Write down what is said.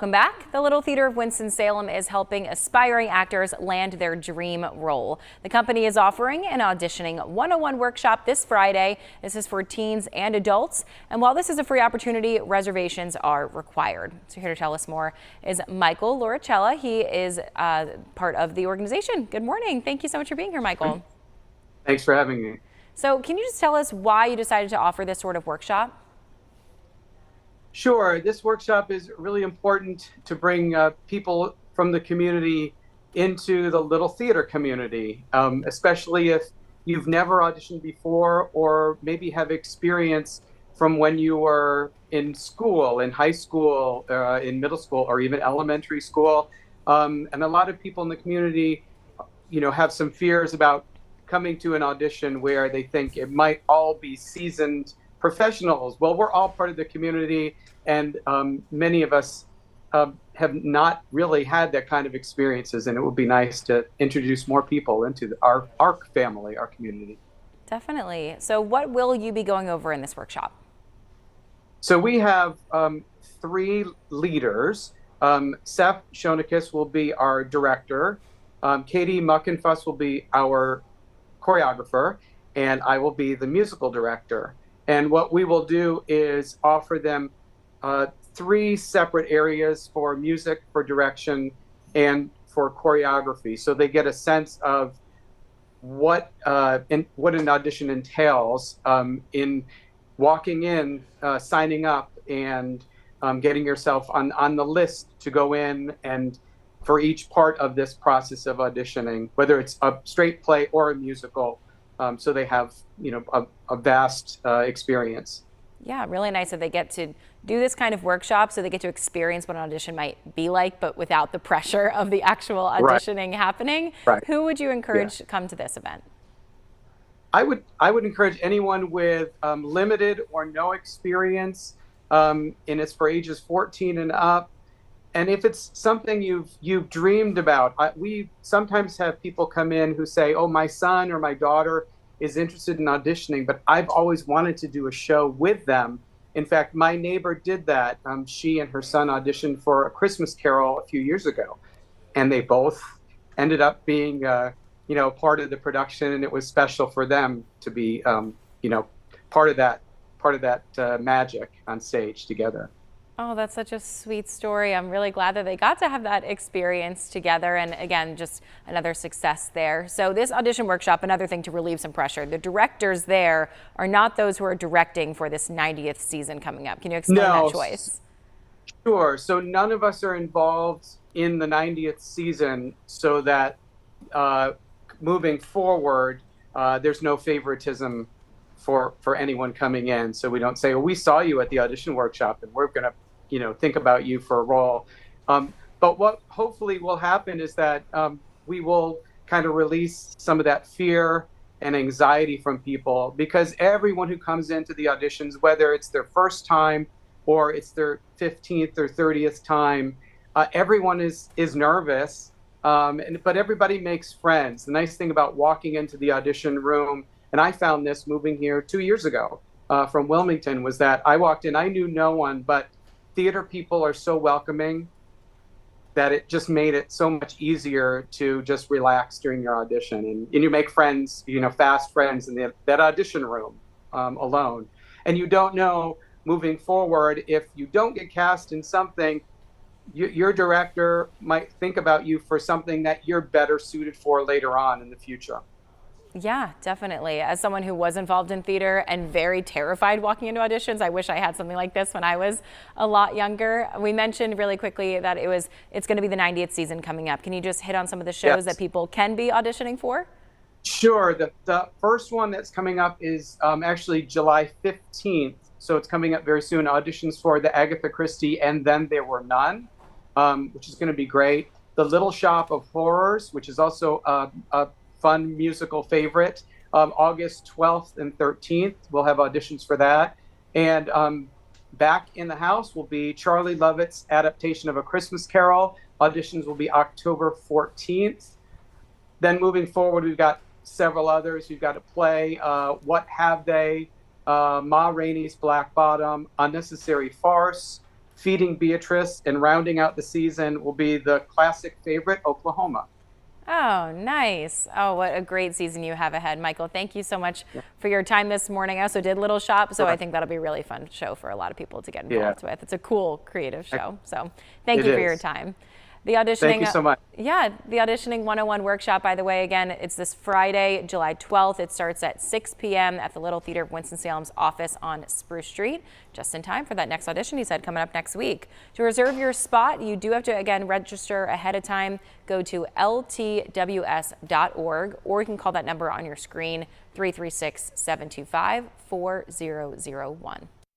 Welcome back. The Little Theater of Winston-Salem is helping aspiring actors land their dream role. The company is offering an auditioning 101 workshop this Friday. This is for teens and adults. And while this is a free opportunity, reservations are required. So here to tell us more is Michael Loricella. He is part of the organization. Good morning. Thank you so much for being here, Michael. Thanks for having me. So can you just tell us why you decided to offer this sort of workshop? Sure. This workshop is really important to bring people from the community into the Little Theater community, especially if you've never auditioned before or maybe have experience from when you were in school, in high school, in middle school, or even elementary school. And a lot of people in the community, have some fears about coming to an audition where they think it might all be seasoned professionals. Well, we're all part of the community, and many of us have not really had that kind of experiences, and it would be nice to introduce more people into our family, our community. Definitely. So what will you be going over in this workshop? So we have 3 leaders. Seth Shonikis will be our director. Katie Muckenfuss will be our choreographer, and I will be the musical director. And what we will do is offer them 3 separate areas for music, for direction, and for choreography. So they get a sense of what an audition entails in walking in, signing up, and getting yourself on the list to go in and for each part of this process of auditioning, whether it's a straight play or a musical. So they have, a vast experience. Yeah, really nice that they get to do this kind of workshop, so they get to experience what an audition might be like, but without the pressure of the actual auditioning happening. Right. Who would you encourage to come to this event? I would encourage anyone with limited or no experience, and it's for ages 14 and up. And if it's something you've dreamed about, we sometimes have people come in who say, "Oh, my son or my daughter is interested in auditioning, but I've always wanted to do a show with them." In fact, my neighbor did that. She and her son auditioned for A Christmas Carol a few years ago, and they both ended up being, part of the production, and it was special for them to be, part of that magic on stage together. Oh, that's such a sweet story. I'm really glad that they got to have that experience together. And again, just another success there. So this audition workshop, another thing to relieve some pressure. The directors there are not those who are directing for this 90th season coming up. Can you explain that choice? Sure. So none of us are involved in the 90th season, so that moving forward, there's no favoritism for anyone coming in. So we don't say, "Oh, we saw you at the audition workshop and we're going to, think about you for a role." But what hopefully will happen is that we will kind of release some of that fear and anxiety from people, because everyone who comes into the auditions, whether it's their first time or it's their 15th or 30th time, everyone is nervous. But everybody makes friends. The nice thing about walking into the audition room, and I found this moving here 2 years ago from Wilmington, was that I walked in, I knew no one, but theater people are so welcoming that it just made it so much easier to just relax during your audition. And you make friends, fast friends in that audition room alone. And you don't know moving forward, if you don't get cast in something, your director might think about you for something that you're better suited for later on in the future. Yeah, definitely. As someone who was involved in theater and very terrified walking into auditions, I wish I had something like this when I was a lot younger. We mentioned really quickly that it's going to be the 90th season coming up. Can you just hit on some of the shows that people can be auditioning for? Sure. The first one that's coming up is actually July 15th. So it's coming up very soon. Auditions for the Agatha Christie And Then There Were None, which is going to be great. The Little Shop of Horrors, which is also a fun musical favorite. August 12th and 13th, we'll have auditions for that. And back in the house will be Charlie Lovett's adaptation of A Christmas Carol. Auditions will be October 14th. Then moving forward, we've got several others. We've got a play, What Have They? Ma Rainey's Black Bottom, Unnecessary Farce, Feeding Beatrice, and rounding out the season will be the classic favorite, Oklahoma. Oh, nice. Oh, what a great season you have ahead, Michael. Thank you so much for your time this morning. I also did Little Shop, so I think that'll be a really fun show for a lot of people to get involved with. It's a cool, creative show. So thank you for your time. The auditioning, thank you so much. Yeah, the Auditioning 101 workshop, by the way, again, it's this Friday, July 12th. It starts at 6 p.m. at the Little Theater of Winston-Salem's office on Spruce Street, just in time for that next audition he said coming up next week. To reserve your spot, you do have to, again, register ahead of time. Go to ltws.org, or you can call that number on your screen, 336-725-4001.